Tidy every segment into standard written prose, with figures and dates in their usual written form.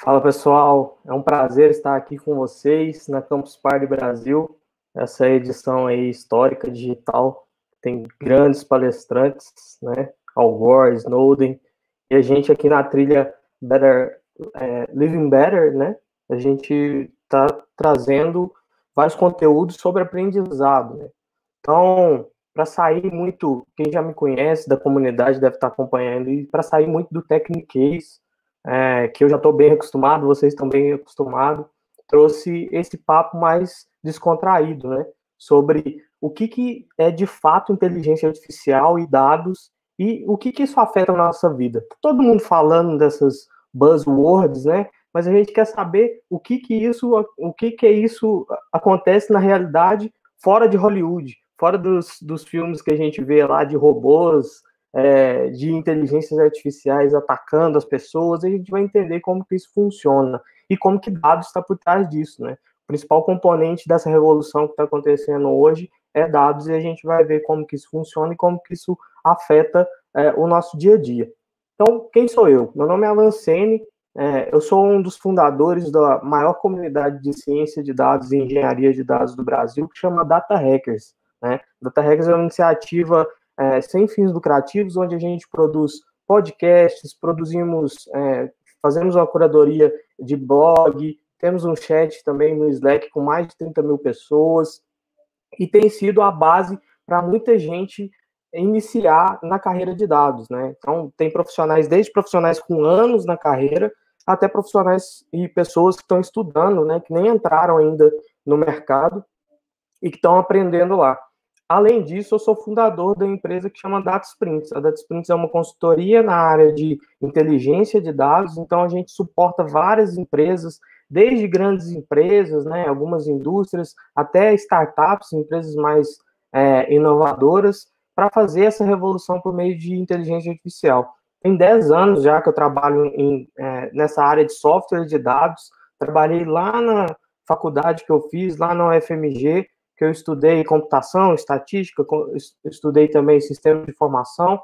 Fala pessoal, é um prazer estar aqui com vocês na Campus Party Brasil, essa edição aí histórica digital, tem grandes palestrantes, né? Al Gore, Snowden, e a gente aqui na trilha Better, Living Better, né? A gente está trazendo vários conteúdos sobre aprendizado, né? Então, para sair muito, quem já me conhece da comunidade deve estar acompanhando, e para sair muito do Techniquez, que eu já estou bem acostumado, vocês estão bem acostumados, trouxe esse papo mais descontraído, né? Sobre o que é de fato inteligência artificial e dados e o que isso afeta na nossa vida. Todo mundo falando dessas buzzwords, né? Mas a gente quer saber o que é isso acontece na realidade fora de Hollywood, fora dos filmes que a gente vê lá de robôs, de inteligências artificiais atacando as pessoas, a gente vai entender como que isso funciona e como que dados está por trás disso, né? O principal componente dessa revolução que está acontecendo hoje é dados, e a gente vai ver como que isso funciona e como que isso afeta o nosso dia a dia. Então, quem sou eu? Meu nome é Alan Sene, eu sou um dos fundadores da maior comunidade de ciência de dados e engenharia de dados do Brasil, que chama Data Hackers, né? Data Hackers é uma iniciativa sem fins lucrativos, onde a gente produz podcasts, fazemos uma curadoria de blog, temos um chat também no Slack com mais de 30 mil pessoas, e tem sido a base para muita gente iniciar na carreira de dados, né? Então, tem profissionais, desde profissionais com anos na carreira, até profissionais e pessoas que estão estudando, né, que nem entraram ainda no mercado e que estão aprendendo lá. Além disso, eu sou fundador da empresa que chama DataSprints. A DataSprints é uma consultoria na área de inteligência de dados, então a gente suporta várias empresas, desde grandes empresas, né, algumas indústrias, até startups, empresas mais inovadoras, para fazer essa revolução por meio de inteligência artificial. Tem 10 anos já que eu trabalho nessa área de software de dados, trabalhei lá na faculdade que eu fiz, lá na UFMG, que eu estudei computação, estatística, estudei também sistema de informação,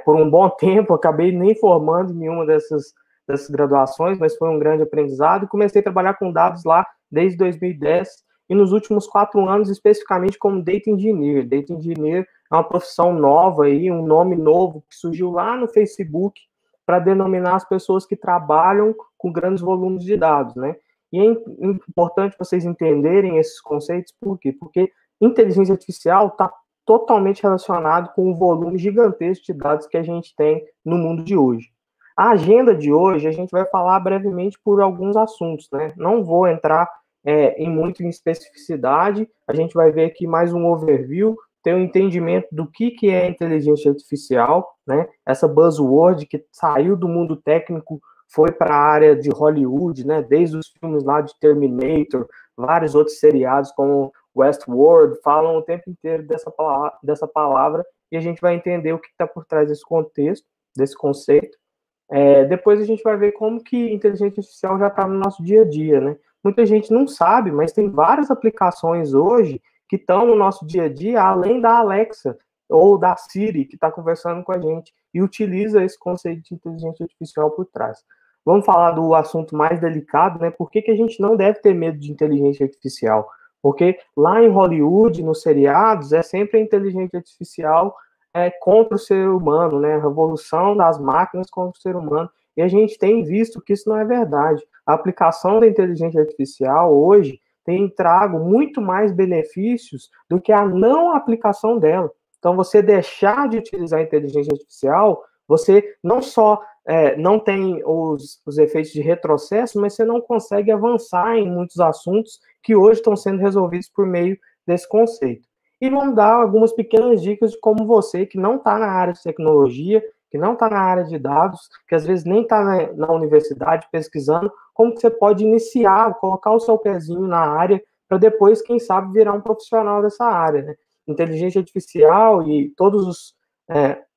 por um bom tempo, acabei nem formando em nenhuma dessas graduações, mas foi um grande aprendizado, e comecei a trabalhar com dados lá desde 2010, e nos últimos 4 anos, especificamente como Data Engineer. Data Engineer é uma profissão nova, aí, um nome novo, que surgiu lá no Facebook, para denominar as pessoas que trabalham com grandes volumes de dados, né? E é importante vocês entenderem esses conceitos, por quê? Porque inteligência artificial está totalmente relacionado com o volume gigantesco de dados que a gente tem no mundo de hoje. A agenda de hoje, a gente vai falar brevemente por alguns assuntos, né? Não vou entrar muito em especificidade, a gente vai ver aqui mais um overview, ter um entendimento do que é inteligência artificial, né? Essa buzzword que saiu do mundo técnico, foi para a área de Hollywood, né? Desde os filmes lá de Terminator, vários outros seriados como Westworld, falam o tempo inteiro dessa palavra, e a gente vai entender o que está por trás desse contexto, desse conceito. Depois a gente vai ver como que inteligência artificial já está no nosso dia a dia, né? Muita gente não sabe, mas tem várias aplicações hoje que estão no nosso dia a dia, além da Alexa ou da Siri, que está conversando com a gente, e utiliza esse conceito de inteligência artificial por trás. Vamos falar do assunto mais delicado, né? Por que a gente não deve ter medo de inteligência artificial? Porque lá em Hollywood, nos seriados, é sempre a inteligência artificial contra o ser humano, né? A revolução das máquinas contra o ser humano. E a gente tem visto que isso não é verdade. A aplicação da inteligência artificial hoje tem trago muito mais benefícios do que a não aplicação dela. Então, você deixar de utilizar a inteligência artificial, você não só não tem os efeitos de retrocesso, mas você não consegue avançar em muitos assuntos que hoje estão sendo resolvidos por meio desse conceito. E vamos dar algumas pequenas dicas de como você, que não está na área de tecnologia, que não está na área de dados, que às vezes nem está na universidade pesquisando, como que você pode iniciar, colocar o seu pezinho na área, para depois, quem sabe, virar um profissional dessa área, né? Inteligência artificial e todas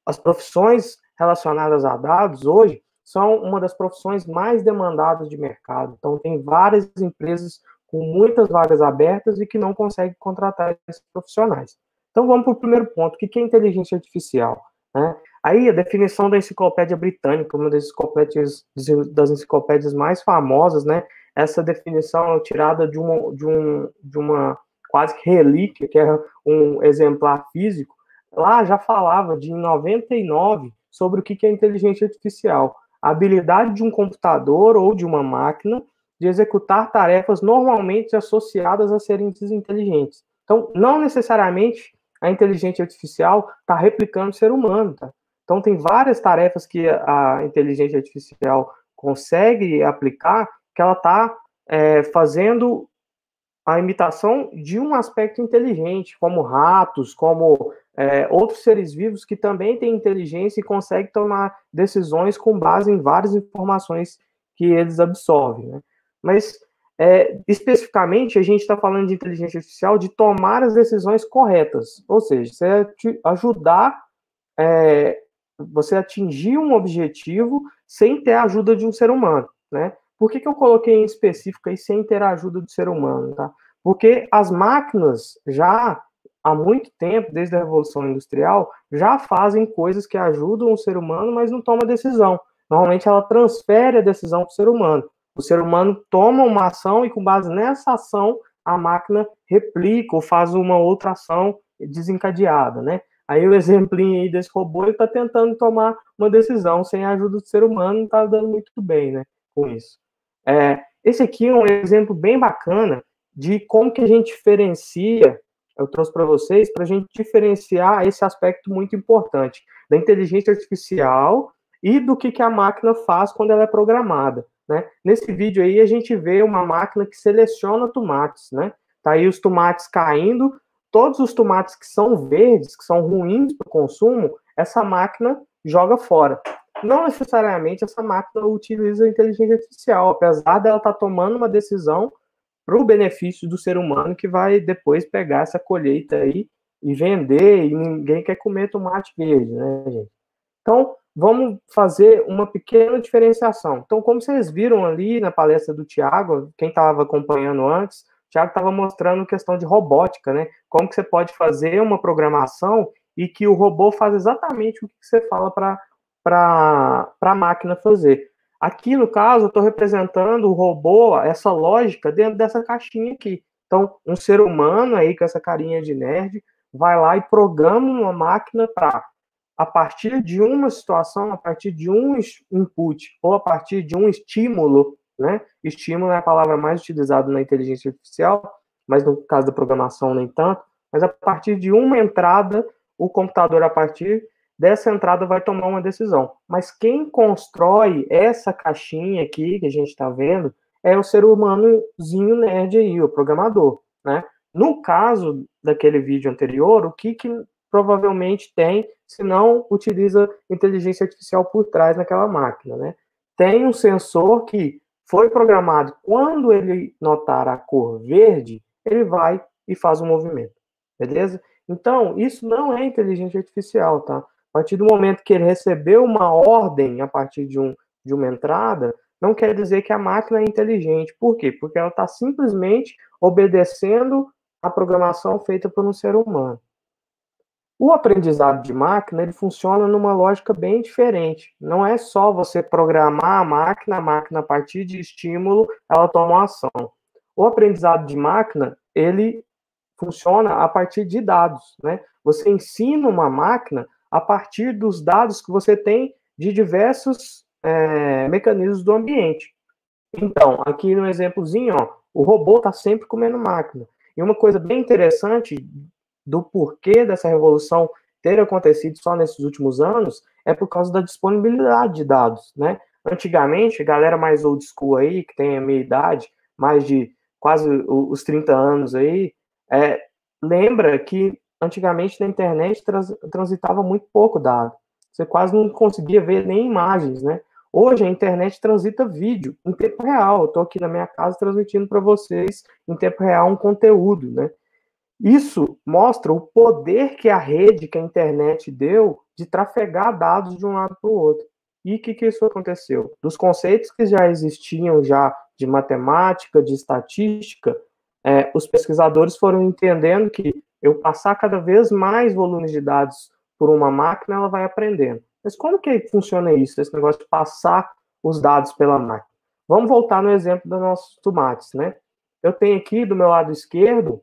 as profissões relacionadas a dados hoje são uma das profissões mais demandadas de mercado. Então, tem várias empresas com muitas vagas abertas e que não conseguem contratar esses profissionais. Então, vamos para o primeiro ponto. O que é inteligência artificial? Né? Aí a definição da Enciclopédia Britânica, uma das enciclopédias mais famosas, né? Essa definição é tirada de uma quase que relíquia, que era um exemplar físico. Lá já falava em 99 sobre o que é inteligência artificial. A habilidade de um computador ou de uma máquina de executar tarefas normalmente associadas a serem inteligentes. Então, não necessariamente a inteligência artificial está replicando o ser humano, tá? Então, tem várias tarefas que a inteligência artificial consegue aplicar que ela está fazendo a imitação de um aspecto inteligente, como ratos, como outros seres vivos que também têm inteligência e conseguem tomar decisões com base em várias informações que eles absorvem, né? Mas, especificamente, a gente está falando de inteligência artificial de tomar as decisões corretas, ou seja, você ajudar você atingir um objetivo sem ter a ajuda de um ser humano, né? Por que eu coloquei em específico aí sem ter a ajuda do ser humano, tá? Porque as máquinas já há muito tempo, desde a Revolução Industrial, já fazem coisas que ajudam o ser humano, mas não toma decisão. Normalmente ela transfere a decisão para o ser humano. O ser humano toma uma ação e com base nessa ação a máquina replica ou faz uma outra ação desencadeada, né? Aí o exemplinho aí desse robô, ele está tentando tomar uma decisão sem a ajuda do ser humano, não está dando muito bem, né, com isso. Esse aqui é um exemplo bem bacana de como que a gente diferencia, eu trouxe para vocês, para a gente diferenciar esse aspecto muito importante da inteligência artificial e do que a máquina faz quando ela é programada, né? Nesse vídeo aí a gente vê uma máquina que seleciona tomates, né? Tá aí os tomates caindo, todos os tomates que são verdes, que são ruins para o consumo, essa máquina joga fora. Não necessariamente essa máquina utiliza a inteligência artificial, apesar dela estar tomando uma decisão para o benefício do ser humano que vai depois pegar essa colheita aí e vender, e ninguém quer comer tomate verde, né, gente? Então, vamos fazer uma pequena diferenciação. Então, como vocês viram ali na palestra do Thiago, quem estava acompanhando antes, o Thiago estava mostrando questão de robótica, né? Como que você pode fazer uma programação e que o robô faz exatamente o que você fala para a máquina fazer. Aqui, no caso, eu estou representando o robô, essa lógica, dentro dessa caixinha aqui. Então, um ser humano aí com essa carinha de nerd vai lá e programa uma máquina para, a partir de uma situação, a partir de um input ou a partir de um estímulo, né? Estímulo é a palavra mais utilizada na inteligência artificial, mas no caso da programação nem tanto, mas a partir de uma entrada, o computador, a partir dessa entrada, vai tomar uma decisão. Mas quem constrói essa caixinha aqui, que a gente está vendo, é o ser humanozinho nerd aí, o programador, né? No caso daquele vídeo anterior, o que provavelmente tem, se não utiliza inteligência artificial por trás naquela máquina, né? Tem um sensor que foi programado, quando ele notar a cor verde, ele vai e faz um movimento, beleza? Então, isso não é inteligência artificial, tá? A partir do momento que ele recebeu uma ordem a partir de uma entrada, não quer dizer que a máquina é inteligente. Por quê? Porque ela está simplesmente obedecendo a programação feita por um ser humano. O aprendizado de máquina, ele funciona numa lógica bem diferente. Não é só você programar a máquina, a partir de estímulo, ela toma uma ação. O aprendizado de máquina, ele funciona a partir de dados, né? Você ensina uma máquina a partir dos dados que você tem de diversos mecanismos do ambiente. Então, aqui no exemplozinho, ó, o robô está sempre comendo máquina. E uma coisa bem interessante do porquê dessa revolução ter acontecido só nesses últimos anos é por causa da disponibilidade de dados, né? Antigamente, a galera mais old school aí, que tem a minha idade, mais de quase os 30 anos aí, lembra que antigamente na internet transitava muito pouco dado. Você quase não conseguia ver nem imagens, né? Hoje a internet transita vídeo em tempo real. Eu estou aqui na minha casa transmitindo para vocês em tempo real um conteúdo, né? Isso mostra o poder que a rede, que a internet deu de trafegar dados de um lado para o outro. E o que isso aconteceu? Dos conceitos que já existiam já de matemática, de estatística, os pesquisadores foram entendendo que eu passar cada vez mais volumes de dados por uma máquina, ela vai aprendendo. Mas como que funciona isso, esse negócio de passar os dados pela máquina? Vamos voltar no exemplo dos nossos tomates, né? Eu tenho aqui do meu lado esquerdo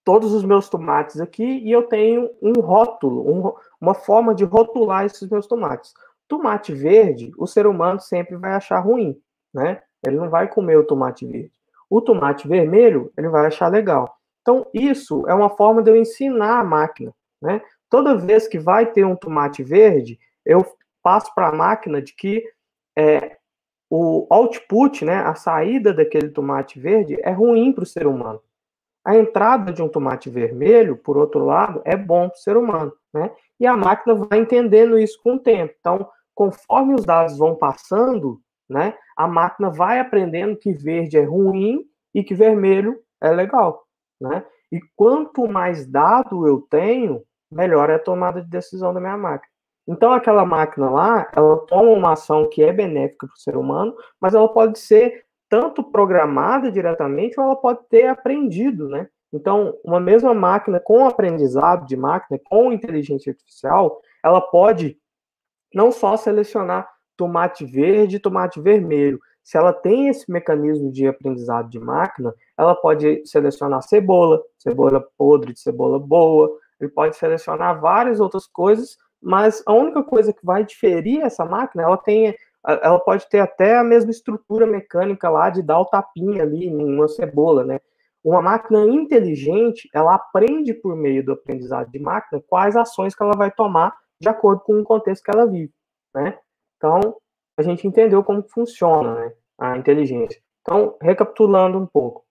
todos os meus tomates aqui e eu tenho um rótulo, uma forma de rotular esses meus tomates. Tomate verde, o ser humano sempre vai achar ruim, né? Ele não vai comer o tomate verde. O tomate vermelho, ele vai achar legal. Então, isso é uma forma de eu ensinar a máquina, né? Toda vez que vai ter um tomate verde, eu passo para a máquina de que o output, né, a saída daquele tomate verde é ruim para o ser humano. A entrada de um tomate vermelho, por outro lado, é bom para o ser humano, né? E a máquina vai entendendo isso com o tempo. Então, conforme os dados vão passando, né, a máquina vai aprendendo que verde é ruim e que vermelho é legal, né? E quanto mais dado eu tenho, melhor é a tomada de decisão da minha máquina. Então, aquela máquina lá, ela toma uma ação que é benéfica para o ser humano, mas ela pode ser tanto programada diretamente, ou ela pode ter aprendido, né? Então, uma mesma máquina com aprendizado de máquina, com inteligência artificial, ela pode não só selecionar tomate verde e tomate vermelho. Se ela tem esse mecanismo de aprendizado de máquina, ela pode selecionar cebola, cebola podre de cebola boa, ele pode selecionar várias outras coisas, mas a única coisa que vai diferir essa máquina, ela pode ter até a mesma estrutura mecânica lá de dar o tapinha ali numa cebola, né? Uma máquina inteligente, ela aprende por meio do aprendizado de máquina quais ações que ela vai tomar de acordo com o contexto que ela vive, né? Então, a gente entendeu como funciona, né, a inteligência. Então, recapitulando um pouco,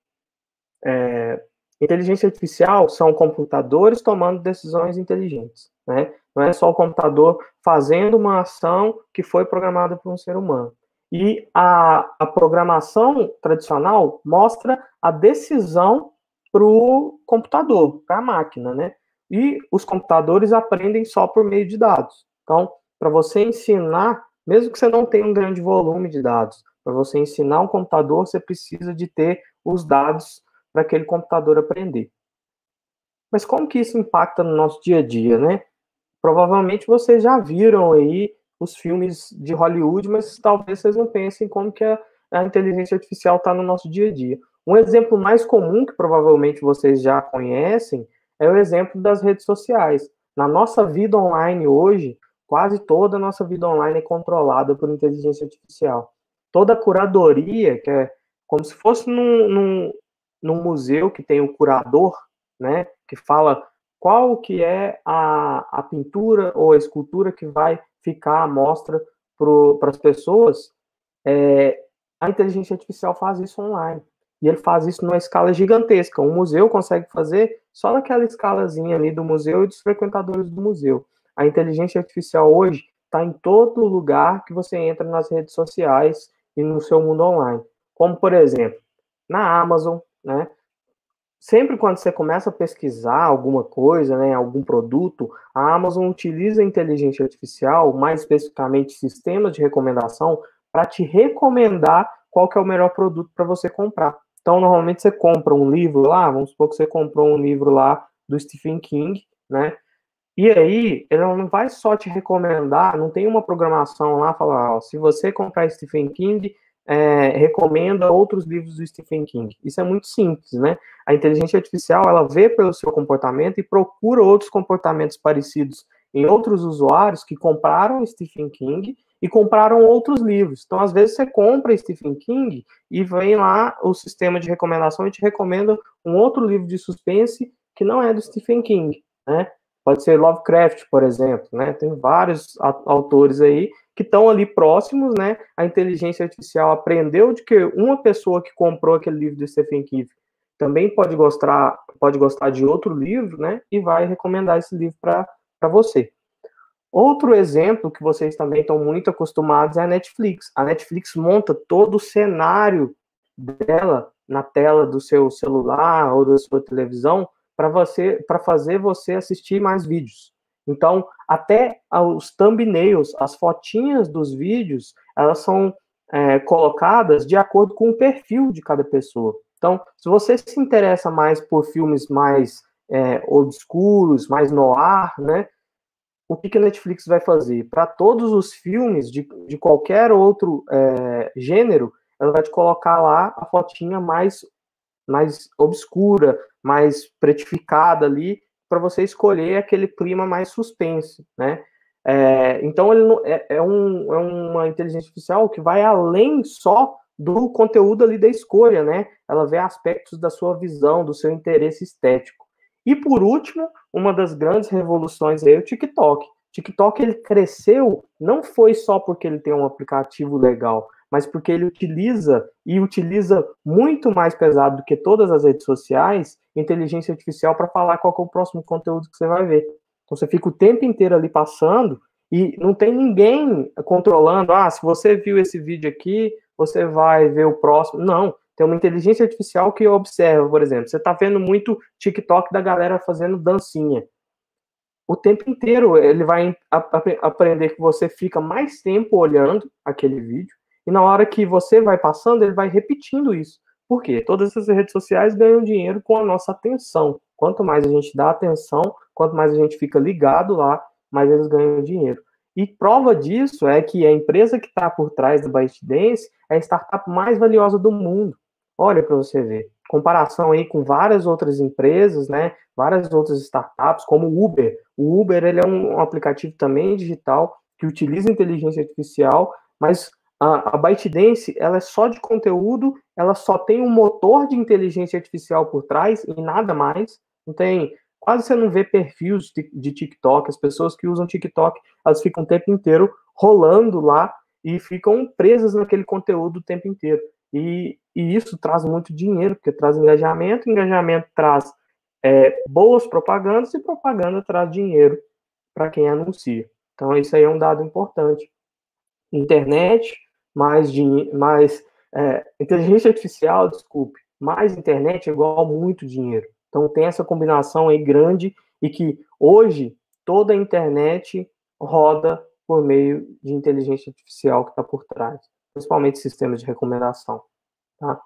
inteligência artificial são computadores tomando decisões inteligentes, né? Não é só o computador fazendo uma ação que foi programada por um ser humano. E a programação tradicional mostra a decisão para o computador, para a máquina, né? E os computadores aprendem só por meio de dados. Então, para você ensinar, mesmo que você não tenha um grande volume de dados, para você ensinar um computador, você precisa de ter os dados para aquele computador aprender. Mas como que isso impacta no nosso dia a dia, né? Provavelmente vocês já viram aí os filmes de Hollywood, mas talvez vocês não pensem como que a inteligência artificial está no nosso dia a dia. Um exemplo mais comum que provavelmente vocês já conhecem é o exemplo das redes sociais. Na nossa vida online hoje, quase toda a nossa vida online é controlada por inteligência artificial. Toda a curadoria, que é como se fosse num museu que tem o curador, né, que fala qual que é a pintura ou a escultura que vai ficar à mostra para as pessoas, a inteligência artificial faz isso online. E ele faz isso numa escala gigantesca. Um museu consegue fazer só naquela escalazinha ali do museu e dos frequentadores do museu. A inteligência artificial hoje está em todo lugar que você entra nas redes sociais e no seu mundo online. Como, por exemplo, na Amazon, né? Sempre quando você começa a pesquisar alguma coisa, né, algum produto, a Amazon utiliza a inteligência artificial, mais especificamente sistemas de recomendação, para te recomendar qual que é o melhor produto para você comprar. Então, normalmente você compra um livro lá, vamos supor que você comprou um livro lá do Stephen King, né? E aí, ele não vai só te recomendar, não tem uma programação lá, falar, ó, se você comprar Stephen King, recomenda outros livros do Stephen King. Isso é muito simples, né? A inteligência artificial, ela vê pelo seu comportamento e procura outros comportamentos parecidos em outros usuários que compraram Stephen King e compraram outros livros. Então, às vezes, você compra Stephen King e vem lá o sistema de recomendação e te recomenda um outro livro de suspense que não é do Stephen King, né? Pode ser Lovecraft, por exemplo, né? Tem vários autores aí que estão ali próximos, né? A inteligência artificial aprendeu de que uma pessoa que comprou aquele livro de Stephen King também pode gostar de outro livro, né? E vai recomendar esse livro para você. Outro exemplo que vocês também estão muito acostumados é a Netflix. A Netflix monta todo o cenário dela na tela do seu celular ou da sua televisão para fazer você assistir mais vídeos. Então, até os thumbnails, as fotinhas dos vídeos, elas são colocadas de acordo com o perfil de cada pessoa. Então, se você se interessa mais por filmes mais obscuros, mais noir, né? o que a Netflix vai fazer? Para todos os filmes de qualquer outro gênero, ela vai te colocar lá a fotinha mais obscura, mais pretificada ali, para você escolher aquele clima mais suspense, né? Então, ele não, uma inteligência artificial que vai além só do conteúdo ali da escolha, né? Ela vê aspectos da sua visão, do seu interesse estético. E, por último, uma das grandes revoluções aí é o TikTok. TikTok, ele cresceu, não foi só porque ele tem um aplicativo legal, mas porque ele utiliza muito mais pesado do que todas as redes sociais, inteligência artificial para falar qual é o próximo conteúdo que você vai ver. Então você fica o tempo inteiro ali passando e não tem ninguém controlando, se você viu esse vídeo aqui, você vai ver o próximo. Não, tem uma inteligência artificial que observa, por exemplo, você está vendo muito TikTok da galera fazendo dancinha. O tempo inteiro ele vai aprender que você fica mais tempo olhando aquele vídeo, e na hora que você vai passando, ele vai repetindo isso. Por quê? Todas essas redes sociais ganham dinheiro com a nossa atenção. Quanto mais a gente dá atenção, quanto mais a gente fica ligado lá, mais eles ganham dinheiro. E prova disso é que a empresa que está por trás da ByteDance é a startup mais valiosa do mundo. Olha para você ver. Comparação aí com várias outras empresas, né? Várias outras startups, como o Uber. O Uber, ele é um aplicativo também digital que utiliza inteligência artificial, mas a ByteDance, ela é só de conteúdo, ela só tem um motor de inteligência artificial por trás e nada mais. Não tem, quase você não vê perfis de TikTok. As pessoas que usam TikTok, elas ficam o tempo inteiro rolando lá e ficam presas naquele conteúdo o tempo inteiro. E isso traz muito dinheiro, porque traz engajamento traz boas propagandas e propaganda traz dinheiro para quem anuncia. Então, isso aí é um dado importante. Internet, inteligência artificial, desculpe, mais internet é igual a muito dinheiro. Então, tem essa combinação aí grande e que hoje toda a internet roda por meio de inteligência artificial que está por trás, principalmente sistemas de recomendação. Tá?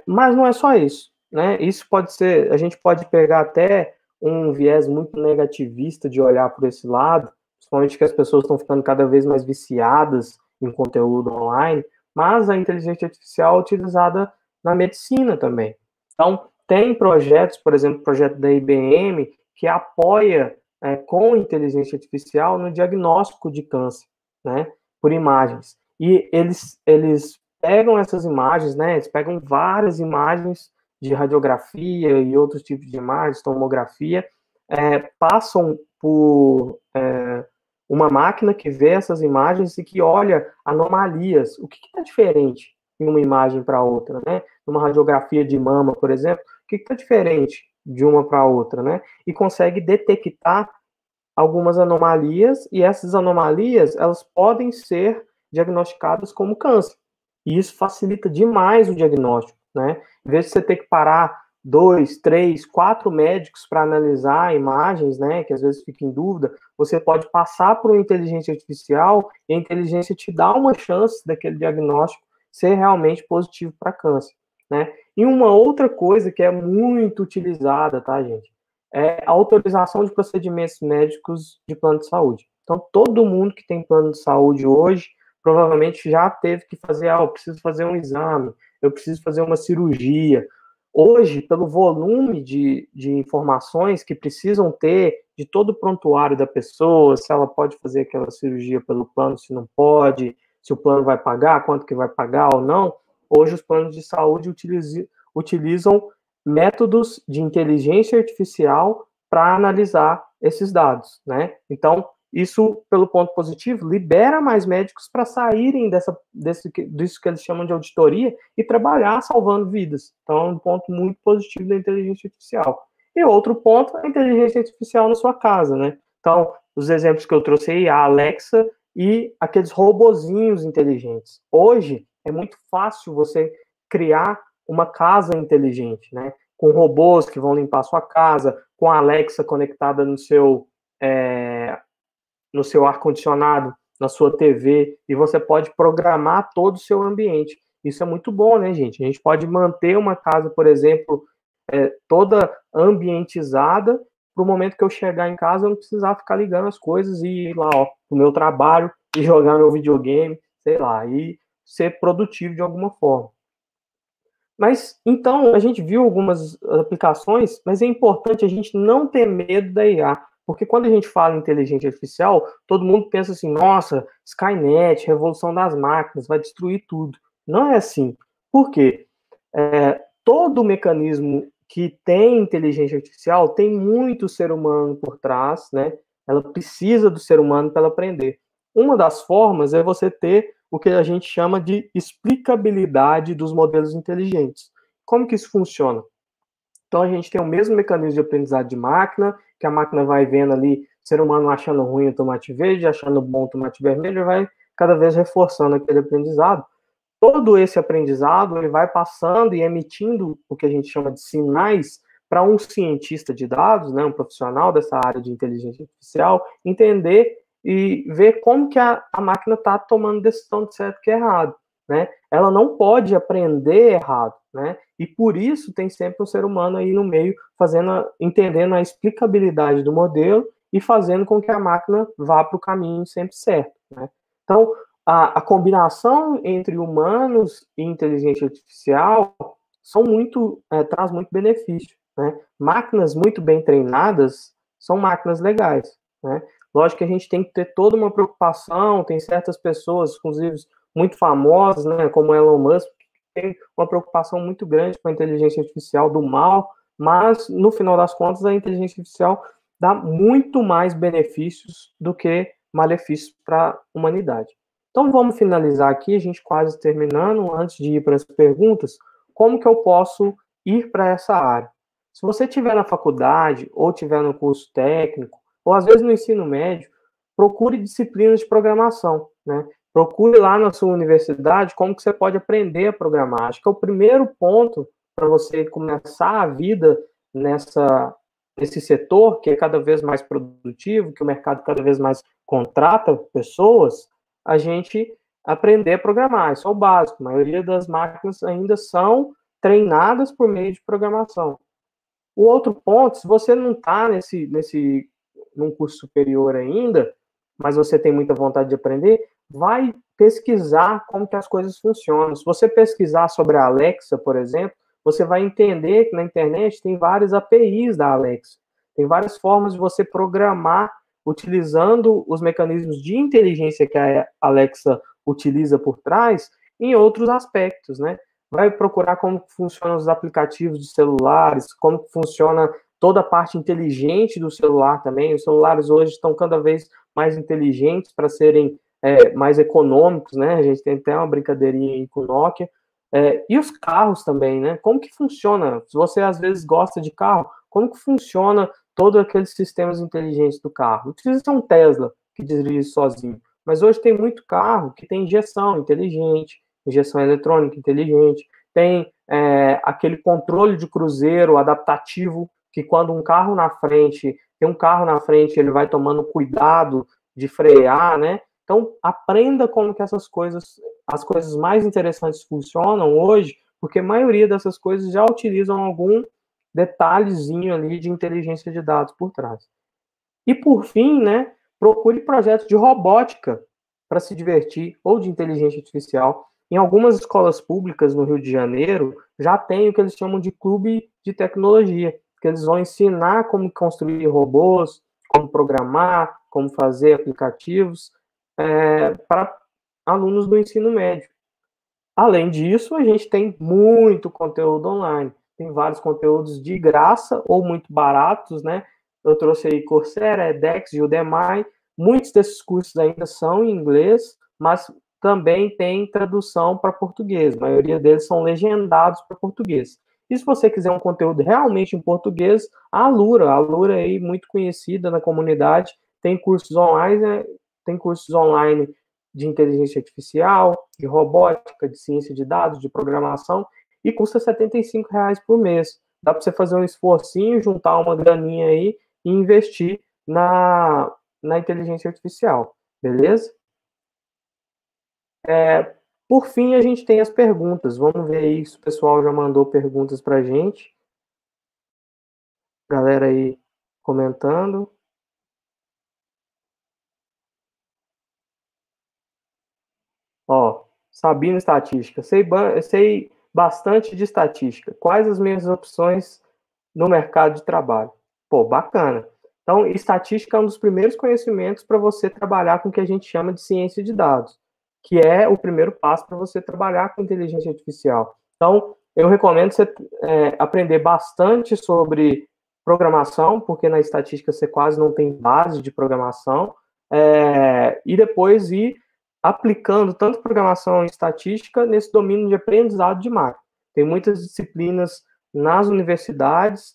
Mas não é só isso, né? Isso pode ser, a gente pode pegar até um viés muito negativista de olhar por esse lado, principalmente que as pessoas estão ficando cada vez mais viciadas em conteúdo online, mas a inteligência artificial é utilizada na medicina também. Então, tem projetos, por exemplo, o projeto da IBM, que apoia com inteligência artificial no diagnóstico de câncer, né, por imagens. E eles pegam essas imagens, né, eles pegam várias imagens de radiografia e outros tipos de imagens, tomografia, passam por uma máquina que vê essas imagens e que olha anomalias. O que está diferente em uma imagem para outra, né? Numa radiografia de mama, por exemplo, o que está diferente de uma para outra, né? E consegue detectar algumas anomalias, e essas anomalias, elas podem ser diagnosticadas como câncer. E isso facilita demais o diagnóstico, né? Em vez de você ter que parar 2, 3, 4 médicos para analisar imagens, né, que às vezes fica em dúvida, você pode passar por uma inteligência artificial e a inteligência te dá uma chance daquele diagnóstico ser realmente positivo para câncer, né? E uma outra coisa que é muito utilizada, tá, gente? É a autorização de procedimentos médicos de plano de saúde. Então, todo mundo que tem plano de saúde hoje provavelmente já teve que fazer, eu preciso fazer um exame, eu preciso fazer uma cirurgia. Hoje, pelo volume de informações que precisam ter de todo o prontuário da pessoa, se ela pode fazer aquela cirurgia pelo plano, se não pode, se o plano vai pagar, quanto que vai pagar ou não, hoje os planos de saúde utilizam métodos de inteligência artificial para analisar esses dados, né? Então, isso, pelo ponto positivo, libera mais médicos para saírem disso que eles chamam de auditoria e trabalhar salvando vidas. Então, é um ponto muito positivo da inteligência artificial. E outro ponto é a inteligência artificial na sua casa, né? Então, os exemplos que eu trouxe aí, a Alexa e aqueles robozinhos inteligentes. Hoje, é muito fácil você criar uma casa inteligente, né? Com robôs que vão limpar a sua casa, com a Alexa conectada no seu ar-condicionado, na sua TV, e você pode programar todo o seu ambiente. Isso é muito bom, né, gente? A gente pode manter uma casa, por exemplo, toda ambientizada para o momento que eu chegar em casa, eu não precisar ficar ligando as coisas e ir lá, ó, pro meu trabalho e jogar meu videogame, sei lá, e ser produtivo de alguma forma. Mas então a gente viu algumas aplicações, mas é importante a gente não ter medo da IA, porque quando a gente fala em inteligência artificial, todo mundo pensa assim: nossa, Skynet, revolução das máquinas, vai destruir tudo. Não é assim. Por quê? Todo mecanismo que tem inteligência artificial tem muito ser humano por trás, né? Ela precisa do ser humano para ela aprender. Uma das formas é você ter o que a gente chama de explicabilidade dos modelos inteligentes. Como que isso funciona? Então a gente tem o mesmo mecanismo de aprendizado de máquina, que a máquina vai vendo ali, ser humano achando ruim o tomate verde, achando bom o tomate vermelho, e vai cada vez reforçando aquele aprendizado. Todo esse aprendizado ele vai passando e emitindo o que a gente chama de sinais para um cientista de dados, né, um profissional dessa área de inteligência artificial, entender e ver como que a máquina está tomando decisão de certo e errado. Né? Ela não pode aprender errado, né? E por isso tem sempre um ser humano aí no meio entendendo a explicabilidade do modelo e fazendo com que a máquina vá para o caminho sempre certo, né? Então, a combinação entre humanos e inteligência artificial traz muito benefício, né? Máquinas muito bem treinadas são máquinas legais, né? Lógico que a gente tem que ter toda uma preocupação, tem certas pessoas, inclusive muito famosas, né, como Elon Musk, que tem uma preocupação muito grande com a inteligência artificial do mal, mas no final das contas a inteligência artificial dá muito mais benefícios do que malefícios para a humanidade. Então vamos finalizar aqui, a gente quase terminando, antes de ir para as perguntas, como que eu posso ir para essa área? Se você estiver na faculdade, ou estiver no curso técnico, ou às vezes no ensino médio, procure disciplinas de programação, né? Procure lá na sua universidade como que você pode aprender a programar. Acho que é o primeiro ponto para você começar a vida nesse setor, que é cada vez mais produtivo, que o mercado cada vez mais contrata pessoas, a gente aprender a programar. Isso é o básico. A maioria das máquinas ainda são treinadas por meio de programação. O outro ponto, se você não está num curso superior ainda, mas você tem muita vontade de aprender, vai pesquisar como que as coisas funcionam. Se você pesquisar sobre a Alexa, por exemplo, você vai entender que na internet tem várias APIs da Alexa. Tem várias formas de você programar utilizando os mecanismos de inteligência que a Alexa utiliza por trás em outros aspectos, né? Vai procurar como funcionam os aplicativos de celulares, como funciona toda a parte inteligente do celular também. Os celulares hoje estão cada vez mais inteligentes para serem mais econômicos, né? A gente tem até uma brincadeirinha aí com o Nokia. E os carros também, né? Como que funciona? Se você às vezes gosta de carro, como que funciona todos aqueles sistemas inteligentes do carro? Não precisa ser um Tesla que dirige sozinho, mas hoje tem muito carro que tem injeção inteligente, injeção eletrônica inteligente, tem aquele controle de cruzeiro adaptativo, que quando tem um carro na frente, ele vai tomando cuidado de frear, né? Então, aprenda como que as coisas mais interessantes funcionam hoje, porque a maioria dessas coisas já utilizam algum detalhezinho ali de inteligência de dados por trás. E por fim, né, procure projetos de robótica para se divertir ou de inteligência artificial. Em algumas escolas públicas no Rio de Janeiro já tem o que eles chamam de clube de tecnologia, que eles vão ensinar como construir robôs, como programar, como fazer aplicativos para alunos do ensino médio. Além disso, a gente tem muito conteúdo online. Tem vários conteúdos de graça ou muito baratos, né? Eu trouxe aí Coursera, edX e Udemy. Muitos desses cursos ainda são em inglês, mas também tem tradução para português. A maioria deles são legendados para português. E se você quiser um conteúdo realmente em português, a Alura aí muito conhecida na comunidade, tem cursos online de inteligência artificial, de robótica, de ciência de dados, de programação, e custa R$ 75 por mês. Dá para você fazer um esforcinho, juntar uma graninha aí e investir na inteligência artificial, beleza? Por fim, a gente tem as perguntas. Vamos ver aí se o pessoal já mandou perguntas para a gente. Galera aí comentando. Ó, Sabino Estatística. Sei bastante de estatística. Quais as minhas opções no mercado de trabalho? Pô, bacana. Então, estatística é um dos primeiros conhecimentos para você trabalhar com o que a gente chama de ciência de dados, que é o primeiro passo para você trabalhar com inteligência artificial. Então, eu recomendo você aprender bastante sobre programação, porque na estatística você quase não tem base de programação, e depois ir aplicando tanto programação e estatística nesse domínio de aprendizado de máquina. Tem muitas disciplinas nas universidades.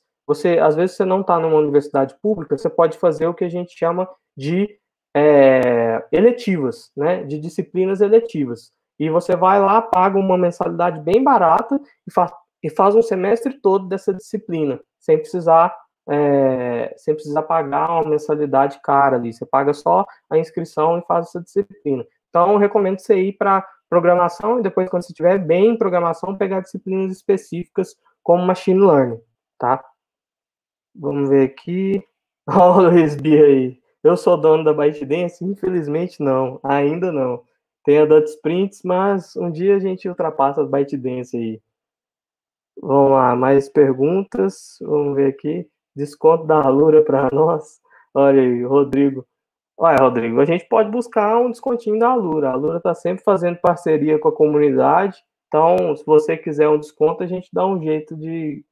Às vezes, você não está numa universidade pública, você pode fazer o que a gente chama de eletivas, né? De disciplinas eletivas. E você vai lá, paga uma mensalidade bem barata e faz um semestre todo dessa disciplina, sem precisar pagar uma mensalidade cara ali. Você paga só a inscrição e faz essa disciplina. Então, eu recomendo você ir para programação e depois, quando você estiver bem em programação, pegar disciplinas específicas como Machine Learning, tá? Vamos ver aqui. Olha o Luiz Bia aí. Eu sou dono da ByteDance? Infelizmente não, ainda não. Tem a Dot Sprints, mas um dia a gente ultrapassa as ByteDance aí. Vamos lá, mais perguntas. Vamos ver aqui. Desconto da Alura para nós. Olha aí, Rodrigo. Olha, Rodrigo, a gente pode buscar um descontinho da Alura. A Alura está sempre fazendo parceria com a comunidade. Então, se você quiser um desconto, a gente dá um jeito de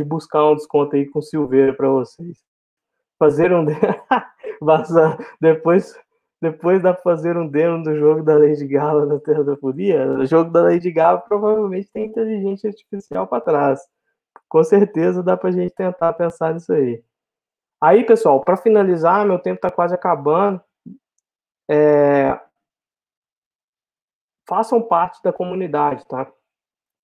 buscar um desconto aí com Silveira para vocês. Fazer um depois dá para fazer um demo do jogo da Lady Gaga na Terra da Furia. O jogo da Lady Gaga provavelmente tem inteligência artificial para trás. Com certeza dá para a gente tentar pensar nisso aí. Aí, pessoal, para finalizar, meu tempo está quase acabando. Façam parte da comunidade, tá?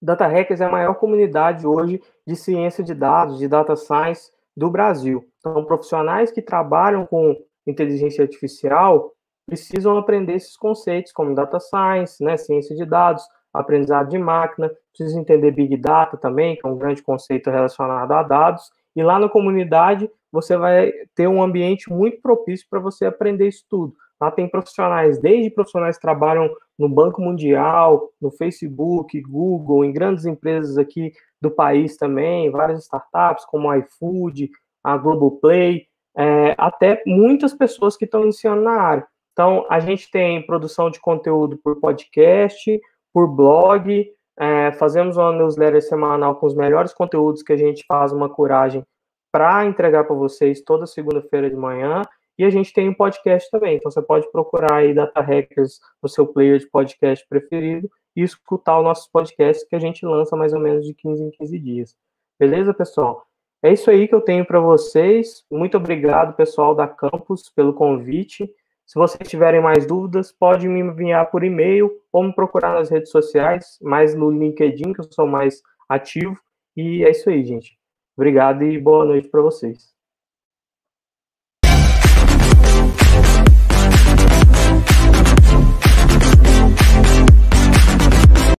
Data Hackers é a maior comunidade hoje de ciência de dados, de data science do Brasil. Então, profissionais que trabalham com inteligência artificial precisam aprender esses conceitos como data science, né, ciência de dados, aprendizado de máquina, precisam entender Big Data também, que é um grande conceito relacionado a dados. E lá na comunidade você vai ter um ambiente muito propício para você aprender isso tudo. Lá tem profissionais, desde profissionais que trabalham no Banco Mundial, no Facebook, Google, em grandes empresas aqui do país também, várias startups como a iFood, a Globoplay, até muitas pessoas que estão iniciando na área. Então, a gente tem produção de conteúdo por podcast, por blog, fazemos uma newsletter semanal com os melhores conteúdos que a gente faz uma curagem para entregar para vocês toda segunda-feira de manhã. E a gente tem um podcast também, então você pode procurar aí Data Hackers no seu player de podcast preferido e escutar os nossos podcasts que a gente lança mais ou menos de 15 em 15 dias. Beleza, pessoal? É isso aí que eu tenho para vocês. Muito obrigado, pessoal da Campus, pelo convite. Se vocês tiverem mais dúvidas, pode me enviar por e-mail ou me procurar nas redes sociais, mais no LinkedIn, que eu sou mais ativo. E é isso aí, gente. Obrigado e boa noite para vocês.